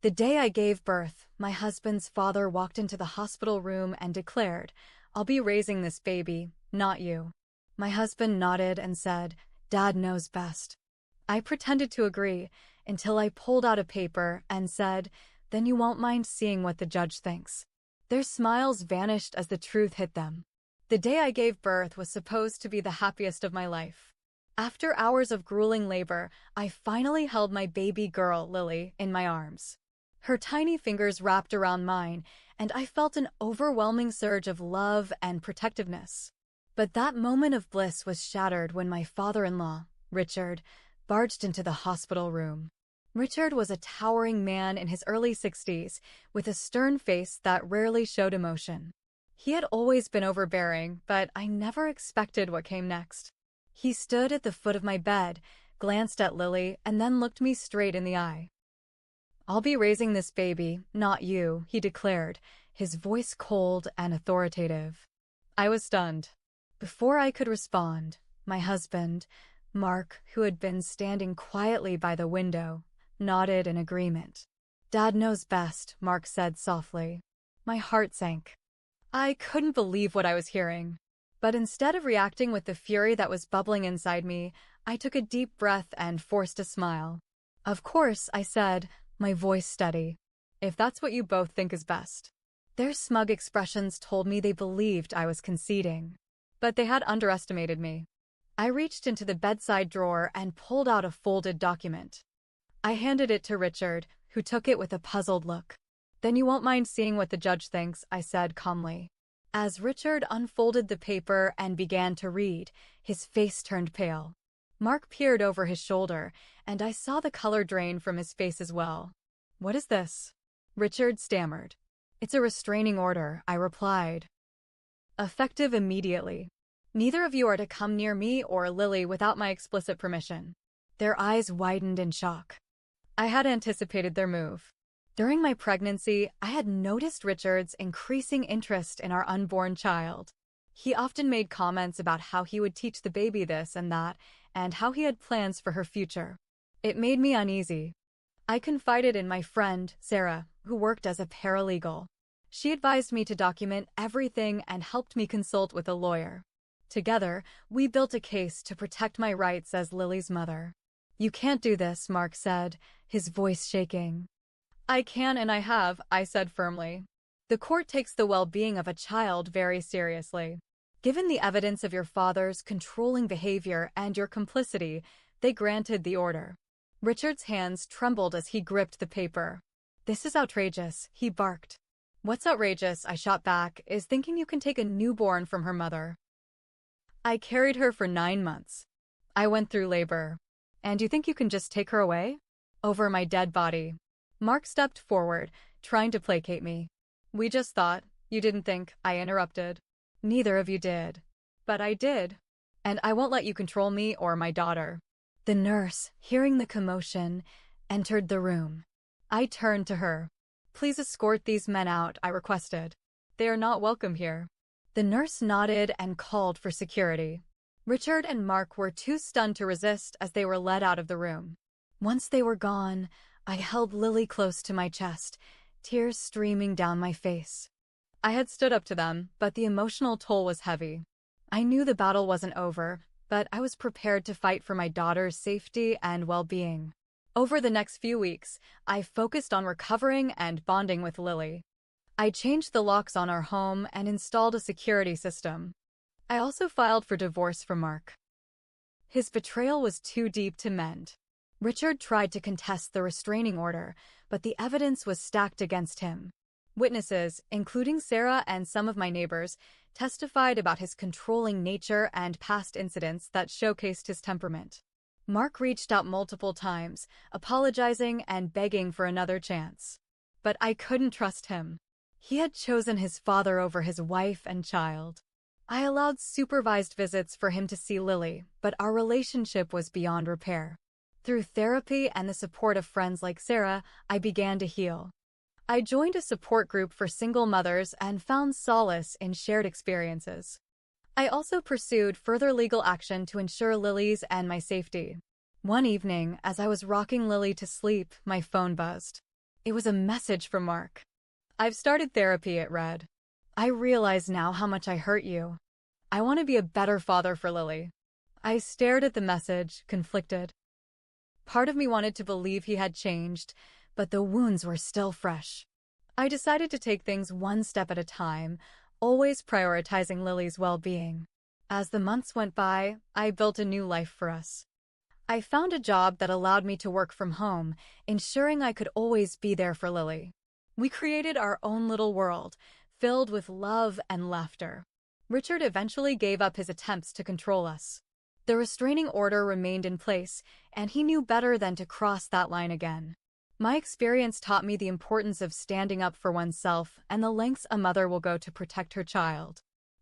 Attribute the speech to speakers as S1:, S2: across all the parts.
S1: The day I gave birth, my husband's father walked into the hospital room and declared, "I'll be raising this baby, not you." My husband nodded and said, "Dad knows best." I pretended to agree until I pulled out a paper and said, "Then you won't mind seeing what the judge thinks." Their smiles vanished as the truth hit them. The day I gave birth was supposed to be the happiest of my life. After hours of grueling labor, I finally held my baby girl, Lily, in my arms. Her tiny fingers wrapped around mine, and I felt an overwhelming surge of love and protectiveness. But that moment of bliss was shattered when my father-in-law, Richard, barged into the hospital room. Richard was a towering man in his early 60s, with a stern face that rarely showed emotion. He had always been overbearing, but I never expected what came next. He stood at the foot of my bed, glanced at Lily, and then looked me straight in the eye. "I'll be raising this baby, not you," he declared, his voice cold and authoritative. I was stunned. Before I could respond, my husband, Mark, who had been standing quietly by the window, nodded in agreement. "Dad knows best," Mark said softly. My heart sank. I couldn't believe what I was hearing. But instead of reacting with the fury that was bubbling inside me, I took a deep breath and forced a smile. "Of course," I said, my voice steady. "If that's what you both think is best." Their smug expressions told me they believed I was conceding. But they had underestimated me. I reached into the bedside drawer and pulled out a folded document. I handed it to Richard, who took it with a puzzled look. "Then you won't mind seeing what the judge thinks," I said calmly. As Richard unfolded the paper and began to read, his face turned pale. Mark peered over his shoulder, and I saw the color drain from his face as well. "What is this?" Richard stammered. "It's a restraining order," I replied. "Effective immediately. Neither of you are to come near me or Lily without my explicit permission." Their eyes widened in shock. I had anticipated their move. During my pregnancy, I had noticed Richard's increasing interest in our unborn child. He often made comments about how he would teach the baby this and that, and how he had plans for her future. It made me uneasy. I confided in my friend, Sarah, who worked as a paralegal. She advised me to document everything and helped me consult with a lawyer. Together, we built a case to protect my rights as Lily's mother. "You can't do this," Mark said, his voice shaking. "I can and I have," I said firmly. "The court takes the well-being of a child very seriously. Given the evidence of your father's controlling behavior and your complicity, they granted the order." Richard's hands trembled as he gripped the paper. "This is outrageous," he barked. "What's outrageous," I shot back, "is thinking you can take a newborn from her mother. I carried her for 9 months. I went through labor. And you think you can just take her away? Over my dead body." Mark stepped forward, trying to placate me. "We just thought. You didn't think," I interrupted. "Neither of you did. But I did. And I won't let you control me or my daughter." The nurse, hearing the commotion, entered the room. I turned to her. "Please escort these men out," I requested. "They are not welcome here." The nurse nodded and called for security. Richard and Mark were too stunned to resist as they were led out of the room. Once they were gone, I held Lily close to my chest, tears streaming down my face. I had stood up to them, but the emotional toll was heavy. I knew the battle wasn't over, but I was prepared to fight for my daughter's safety and well-being. Over the next few weeks, I focused on recovering and bonding with Lily. I changed the locks on our home and installed a security system. I also filed for divorce from Mark. His betrayal was too deep to mend. Richard tried to contest the restraining order, but the evidence was stacked against him. Witnesses, including Sarah and some of my neighbors, testified about his controlling nature and past incidents that showcased his temperament. Mark reached out multiple times, apologizing and begging for another chance. But I couldn't trust him. He had chosen his father over his wife and child. I allowed supervised visits for him to see Lily, but our relationship was beyond repair. Through therapy and the support of friends like Sarah, I began to heal. I joined a support group for single mothers and found solace in shared experiences. I also pursued further legal action to ensure Lily's and my safety. One evening, as I was rocking Lily to sleep, my phone buzzed. It was a message from Mark. "I've started therapy," it read. "I realize now how much I hurt you. I want to be a better father for Lily." I stared at the message, conflicted. Part of me wanted to believe he had changed, but the wounds were still fresh. I decided to take things one step at a time, always prioritizing Lily's well-being. As the months went by, I built a new life for us. I found a job that allowed me to work from home, ensuring I could always be there for Lily. We created our own little world, filled with love and laughter. Richard eventually gave up his attempts to control us. The restraining order remained in place, and he knew better than to cross that line again. My experience taught me the importance of standing up for oneself and the lengths a mother will go to protect her child.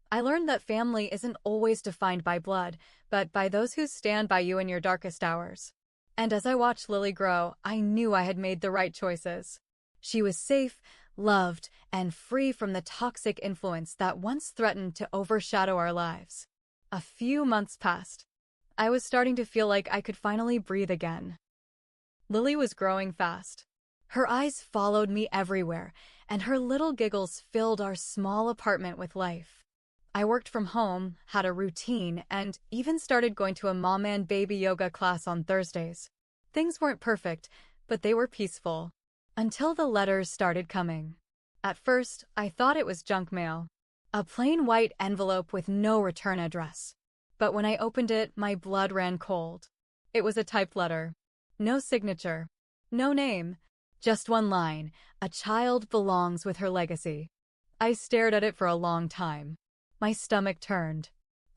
S1: I learned that family isn't always defined by blood, but by those who stand by you in your darkest hours. And as I watched Lily grow, I knew I had made the right choices. She was safe, loved, and free from the toxic influence that once threatened to overshadow our lives. A few months passed. I was starting to feel like I could finally breathe again. Lily was growing fast. Her eyes followed me everywhere, and her little giggles filled our small apartment with life. I worked from home, had a routine, and even started going to a mom and baby yoga class on Thursdays. Things weren't perfect, but they were peaceful. Until the letters started coming. At first, I thought it was junk mail. A plain white envelope with no return address. But when I opened it, my blood ran cold. It was a typed letter. No signature. No name. Just one line. "A child belongs with her legacy." I stared at it for a long time. My stomach turned.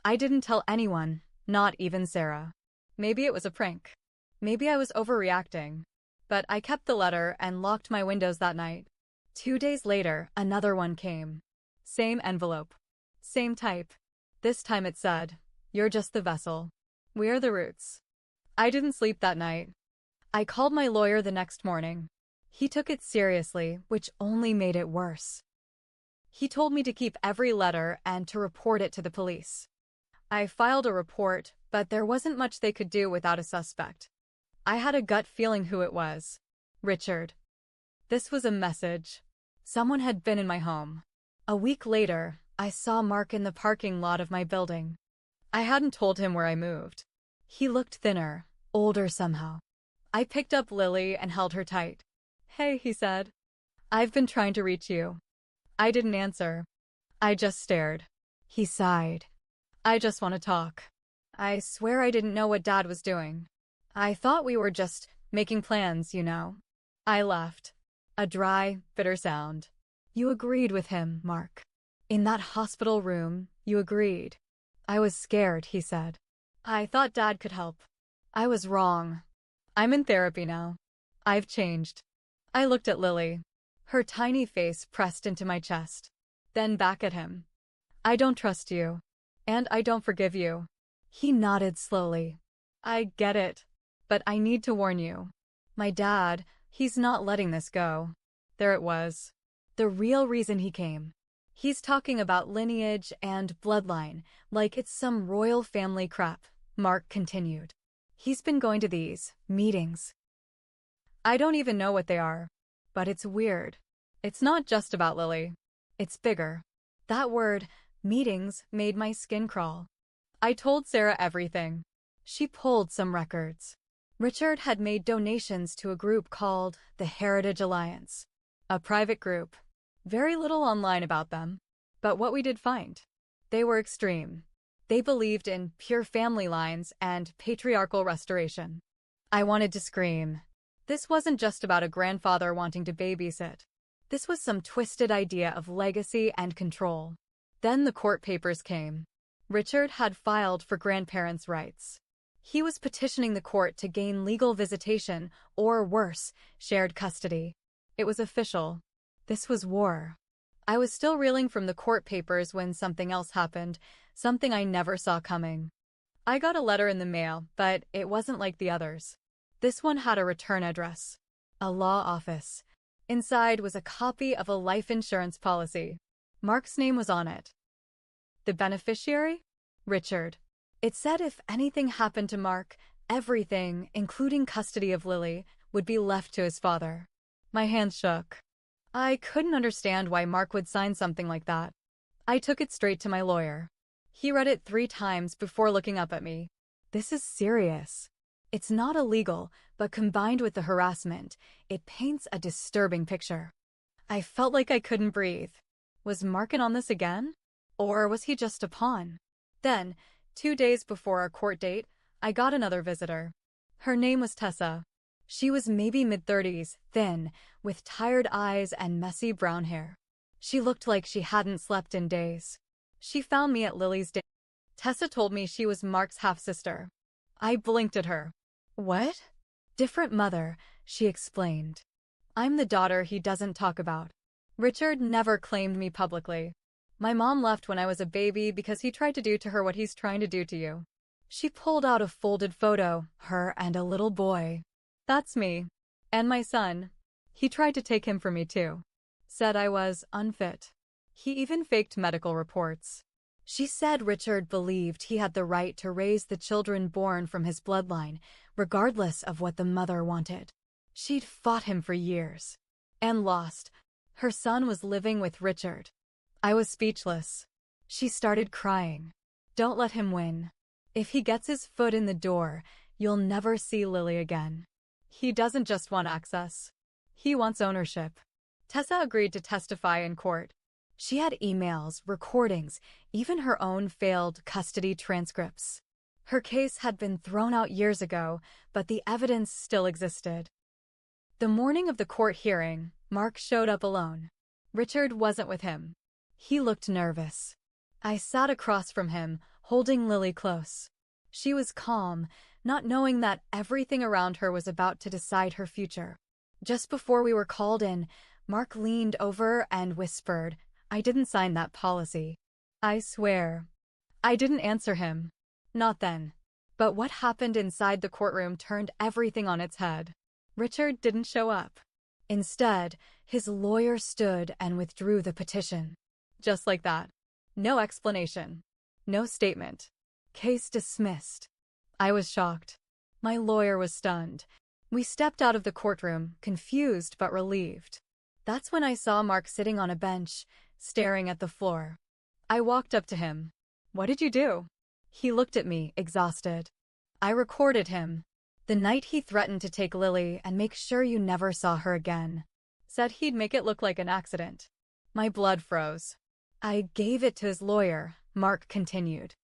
S1: I didn't tell anyone, not even Sarah. Maybe it was a prank. Maybe I was overreacting. But I kept the letter and locked my windows that night. 2 days later, another one came. Same envelope. Same type. This time it said, "You're just the vessel. We are the roots." I didn't sleep that night. I called my lawyer the next morning. He took it seriously, which only made it worse. He told me to keep every letter and to report it to the police. I filed a report, but there wasn't much they could do without a suspect. I had a gut feeling who it was. Richard. This was a message. Someone had been in my home. A week later, I saw Mark in the parking lot of my building. I hadn't told him where I moved. He looked thinner, older somehow. I picked up Lily and held her tight. "Hey," he said. "I've been trying to reach you." I didn't answer. I just stared. He sighed. "I just want to talk." I swear I didn't know what Dad was doing. I thought we were just making plans, you know. I laughed. A dry, bitter sound. "You agreed with him, Mark. In that hospital room, you agreed." "I was scared," he said. "I thought Dad could help." "I was wrong. I'm in therapy now. I've changed." I looked at Lily. Her tiny face pressed into my chest. Then back at him. "I don't trust you. And I don't forgive you." He nodded slowly. "I get it. But I need to warn you. My dad, he's not letting this go." There it was. The real reason he came. He's talking about lineage and bloodline, like it's some royal family crap, Mark continued. He's been going to these meetings. I don't even know what they are. But it's weird. It's not just about Lily. It's bigger. That word, meetings, made my skin crawl. I told Sarah everything. She pulled some records. Richard had made donations to a group called the Heritage Alliance. A private group. Very little online about them. But what we did find. They were extreme. They believed in pure family lines and patriarchal restoration. I wanted to scream. This wasn't just about a grandfather wanting to babysit. This was some twisted idea of legacy and control. Then the court papers came. Richard had filed for grandparents' rights. He was petitioning the court to gain legal visitation, or worse, shared custody. It was official. This was war. I was still reeling from the court papers when something else happened, something I never saw coming. I got a letter in the mail, but it wasn't like the others. This one had a return address. A law office. Inside was a copy of a life insurance policy. Mark's name was on it. The beneficiary? Richard. It said if anything happened to Mark, everything, including custody of Lily, would be left to his father. My hands shook. I couldn't understand why Mark would sign something like that. I took it straight to my lawyer. He read it 3 times before looking up at me. This is serious. It's not illegal, but combined with the harassment, it paints a disturbing picture. I felt like I couldn't breathe. Was Mark in on this again? Or was he just a pawn? Then, 2 days before our court date, I got another visitor. Her name was Tessa. She was maybe mid-30s, thin, with tired eyes and messy brown hair. She looked like she hadn't slept in days. She found me at Lily's dinner. Tessa told me she was Mark's half-sister. I blinked at her. What? Different mother, she explained. I'm the daughter he doesn't talk about. Richard never claimed me publicly. My mom left when I was a baby because he tried to do to her what he's trying to do to you. She pulled out a folded photo, her and a little boy. That's me. And my son. He tried to take him from me too. Said I was unfit. He even faked medical reports. She said Richard believed he had the right to raise the children born from his bloodline, regardless of what the mother wanted. She'd fought him for years. And lost. Her son was living with Richard. I was speechless. She started crying. Don't let him win. If he gets his foot in the door, you'll never see Lily again. He doesn't just want access. He wants ownership. Tessa agreed to testify in court. She had emails, recordings, even her own failed custody transcripts. Her case had been thrown out years ago, but the evidence still existed. The morning of the court hearing, Mark showed up alone. Richard wasn't with him. He looked nervous. I sat across from him, holding Lily close. She was calm, not knowing that everything around her was about to decide her future. Just before we were called in, Mark leaned over and whispered, I didn't sign that policy. I swear. I didn't answer him. Not then. But what happened inside the courtroom turned everything on its head. Richard didn't show up. Instead, his lawyer stood and withdrew the petition. Just like that. No explanation. No statement. Case dismissed. I was shocked. My lawyer was stunned. We stepped out of the courtroom, confused but relieved. That's when I saw Mark sitting on a bench, staring at the floor. I walked up to him. What did you do? He looked at me, exhausted. I recorded him. The night he threatened to take Lily and make sure you never saw her again. Said he'd make it look like an accident. My blood froze. I gave it to his lawyer, Mark continued.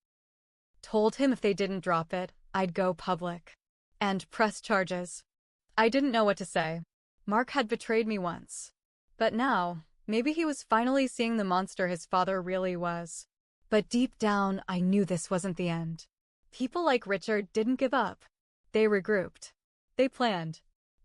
S1: Told him if they didn't drop it, I'd go public. And press charges. I didn't know what to say. Mark had betrayed me once. But now, maybe he was finally seeing the monster his father really was. But deep down, I knew this wasn't the end. People like Richard didn't give up. They regrouped. They planned.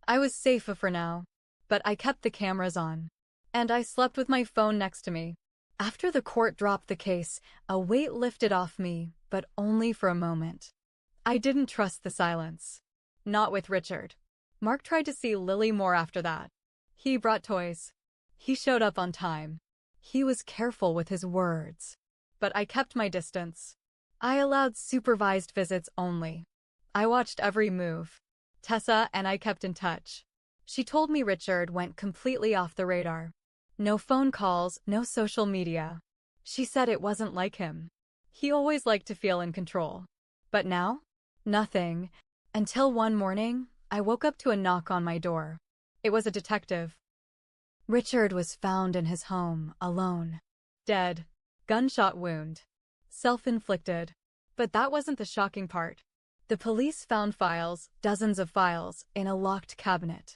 S1: I was safe for now. But I kept the cameras on. And I slept with my phone next to me. After the court dropped the case, a weight lifted off me, but only for a moment. I didn't trust the silence. Not with Richard. Mark tried to see Lily more after that. He brought toys. He showed up on time. He was careful with his words. But I kept my distance. I allowed supervised visits only. I watched every move. Tessa and I kept in touch. She told me Richard went completely off the radar. No phone calls, no social media. She said it wasn't like him. He always liked to feel in control. But now? Nothing. Until one morning, I woke up to a knock on my door. It was a detective. Richard was found in his home, alone. Dead. Gunshot wound. Self-inflicted. But that wasn't the shocking part. The police found files, dozens of files, in a locked cabinet.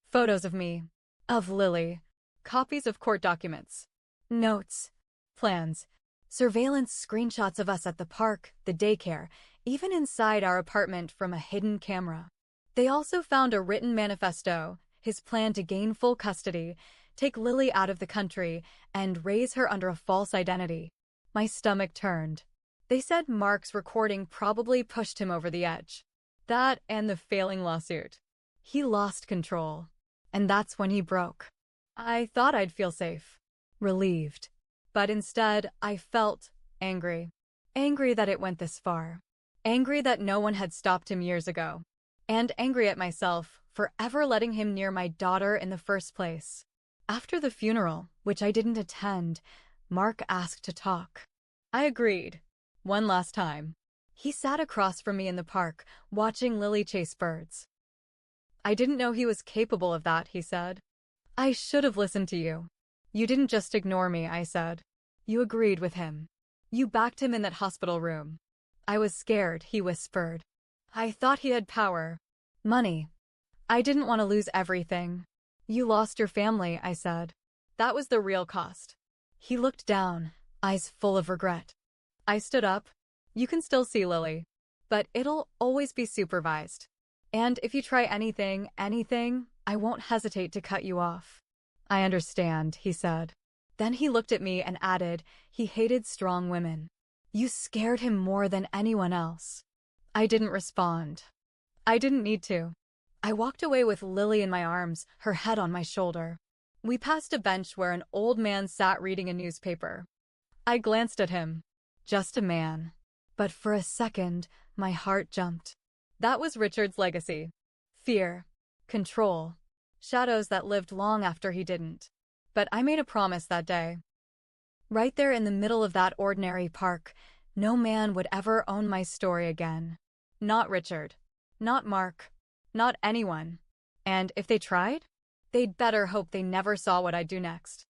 S1: Photos of me. Of Lily. Copies of court documents. Notes. Plans. Surveillance screenshots of us at the park, the daycare, even inside our apartment from a hidden camera. They also found a written manifesto, his plan to gain full custody, take Lily out of the country, and raise her under a false identity. My stomach turned. They said Mark's recording probably pushed him over the edge. That and the failing lawsuit. He lost control. And that's when he broke. I thought I'd feel safe. Relieved. But instead, I felt angry. Angry that it went this far. Angry that no one had stopped him years ago. And angry at myself for ever letting him near my daughter in the first place. After the funeral, which I didn't attend, Mark asked to talk. I agreed. One last time. He sat across from me in the park, watching Lily chase birds. I didn't know he was capable of that, he said. I should have listened to you. You didn't just ignore me, I said. You agreed with him. You backed him in that hospital room. I was scared, he whispered. I thought he had power. Money. I didn't want to lose everything. You lost your family, I said. That was the real cost. He looked down, eyes full of regret. I stood up. You can still see Lily, but it'll always be supervised. And if you try anything, I won't hesitate to cut you off. I understand, he said. Then he looked at me and added, he hated strong women. You scared him more than anyone else. I didn't respond. I didn't need to. I walked away with Lily in my arms, her head on my shoulder. We passed a bench where an old man sat reading a newspaper. I glanced at him. Just a man. But for a second, my heart jumped. That was Richard's legacy. Fear. Control. Shadows that lived long after he didn't. But I made a promise that day. Right there in the middle of that ordinary park, no man would ever own my story again. Not Richard. Not Mark. Not anyone. And if they tried, they'd better hope they never saw what I'd do next.